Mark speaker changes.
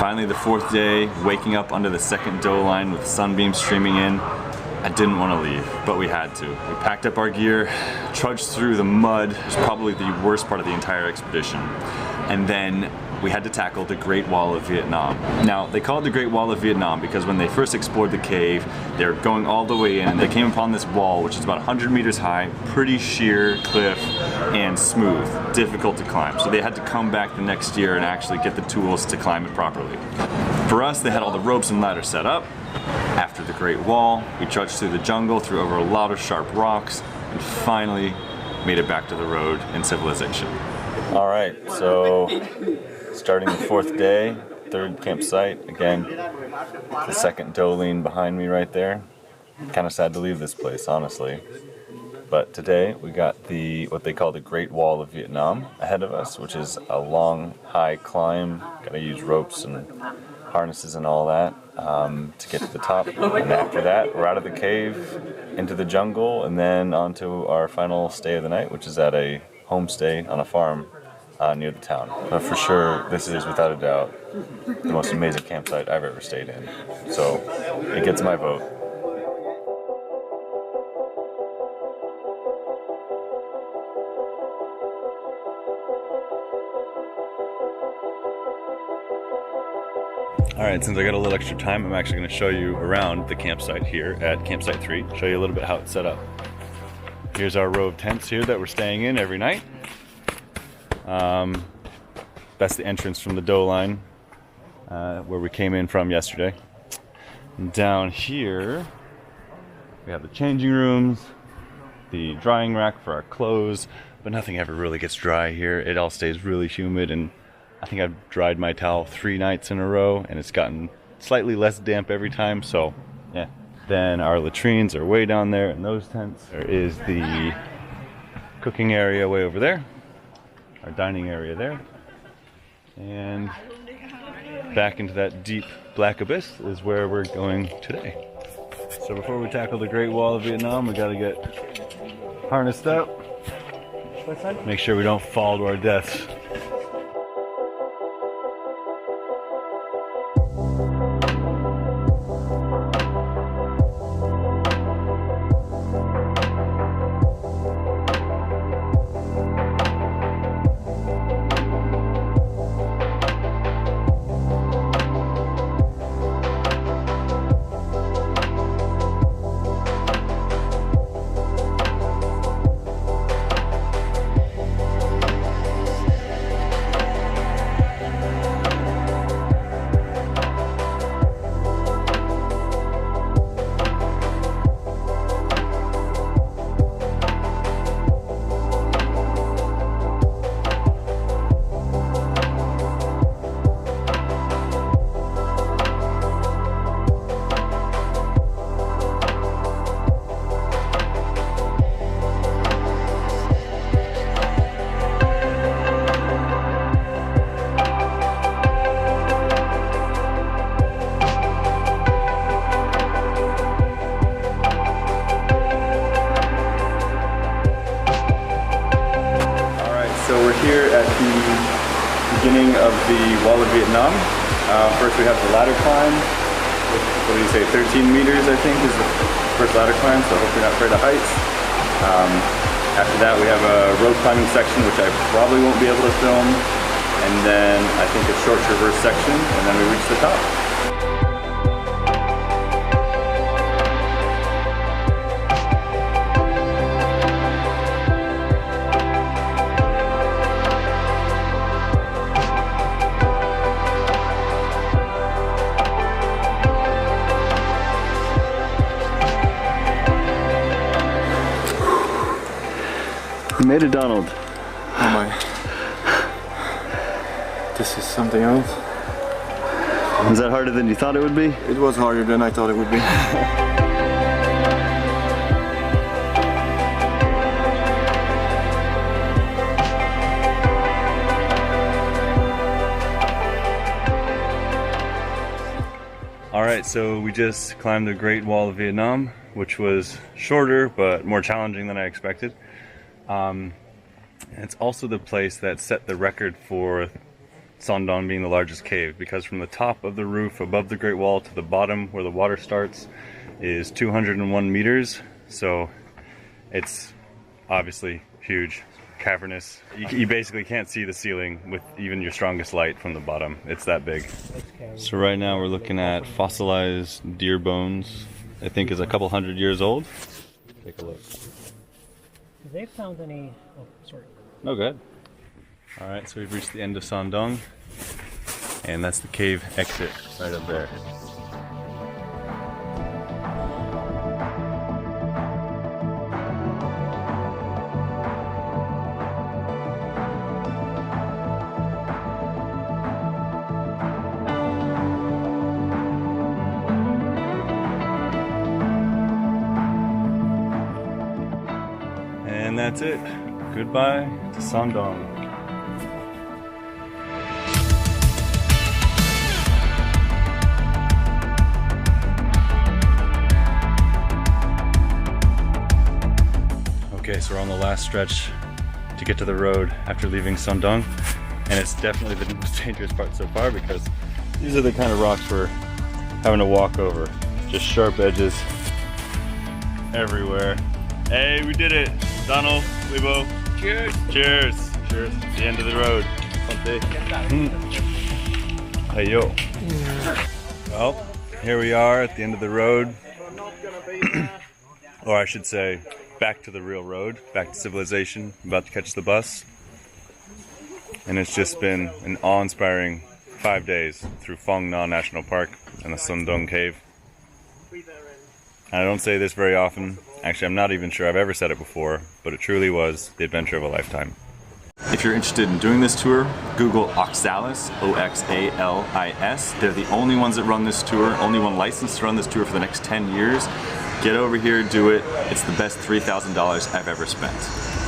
Speaker 1: Finally, the fourth day, waking up under the second doline with sunbeams streaming in. I didn't want to leave, but we had to. We packed up our gear, trudged through the mud. It was probably the worst part of the entire expedition. And then we had to tackle the Great Wall of Vietnam. Now, they call it the Great Wall of Vietnam because when they first explored the cave, they were going all the way in and they came upon this wall, which is about 100 meters high, pretty sheer cliff and smooth, difficult to climb. So they had to come back the next year and actually get the tools to climb it properly. For us, they had all the ropes and ladders set up. After the Great Wall, we trudged through the jungle, through over a lot of sharp rocks, and finally made it back to the road and civilization. All right, so starting the fourth day, third campsite. Again, the second doline behind me right there. Kind of sad to leave this place, honestly. But today we got what they call the Great Wall of Vietnam ahead of us, which is a long, high climb. Gotta use ropes and harnesses and all that to get to the top. And after that, we're out of the cave, into the jungle, and then onto our final stay of the night, which is at a homestay on a farm near the town. But for sure, this is without a doubt the most amazing campsite I've ever stayed in. So it gets my vote. Alright, since I got a little extra time, I'm actually going to show you around the campsite here at Campsite 3. Show you a little bit how it's set up. Here's our row of tents here that we're staying in every night. That's the entrance from the doline where we came in from yesterday. And down here, we have the changing rooms, the drying rack for our clothes, but nothing ever really gets dry here. It all stays really humid, and I think I've dried my towel 3 nights in a row, and it's gotten slightly less damp every time, so yeah. Then our latrines are way down there in those tents. There is the cooking area way over there, our dining area there, and back into that deep black abyss is where we're going today. So before we tackle the Great Wall of Vietnam, we gotta get harnessed up, make sure we don't fall to our deaths. So we're here at the beginning of the Wall of Vietnam. First we have the ladder climb. What do you say, 13 meters I think is the first ladder climb, so I hope you're not afraid of heights. After that we have a rope climbing section, which I probably won't be able to film. And then I think a short traverse section, and then we reach the top. You made it, Donald.
Speaker 2: Oh my. This is something else.
Speaker 1: Was that harder than you thought it would be?
Speaker 2: It was harder than I thought it would be.
Speaker 1: Alright, so we just climbed the Great Wall of Vietnam, which was shorter but more challenging than I expected. And it's also the place that set the record for Son Doong being the largest cave, because from the top of the roof above the Great Wall to the bottom where the water starts is 201 meters, so it's obviously huge, cavernous. You basically can't see the ceiling with even your strongest light from the bottom. It's that big. So right now we're looking at fossilized deer bones. I think is a couple hundred years old. Take a look.
Speaker 3: Have they found any? Oh, sorry.
Speaker 1: No, good. All right, so we've reached the end of Son Doong, and that's the cave exit right up there. And that's it. Goodbye to Son Doong. Okay, so we're on the last stretch to get to the road after leaving Son Doong, and it's definitely the most dangerous part so far because these are the kind of rocks we're having to walk over. Just sharp edges everywhere. Hey, we did it! Donald, Lebo. Cheers! Cheers! Cheers! The end of the road. Hey yo. Well, here we are at the end of the road. Or I should say, back to the real road, back to civilization, about to catch the bus. And it's just been an awe-inspiring 5 days through Phong Nha National Park and the Son Doong Cave. And I don't say this very often. Actually, I'm not even sure I've ever said it before, but it truly was the adventure of a lifetime. If you're interested in doing this tour, Google Oxalis, O-X-A-L-I-S. They're the only ones that run this tour, only one licensed to run this tour for the next 10 years. Get over here, do it. It's the best $3,000 I've ever spent.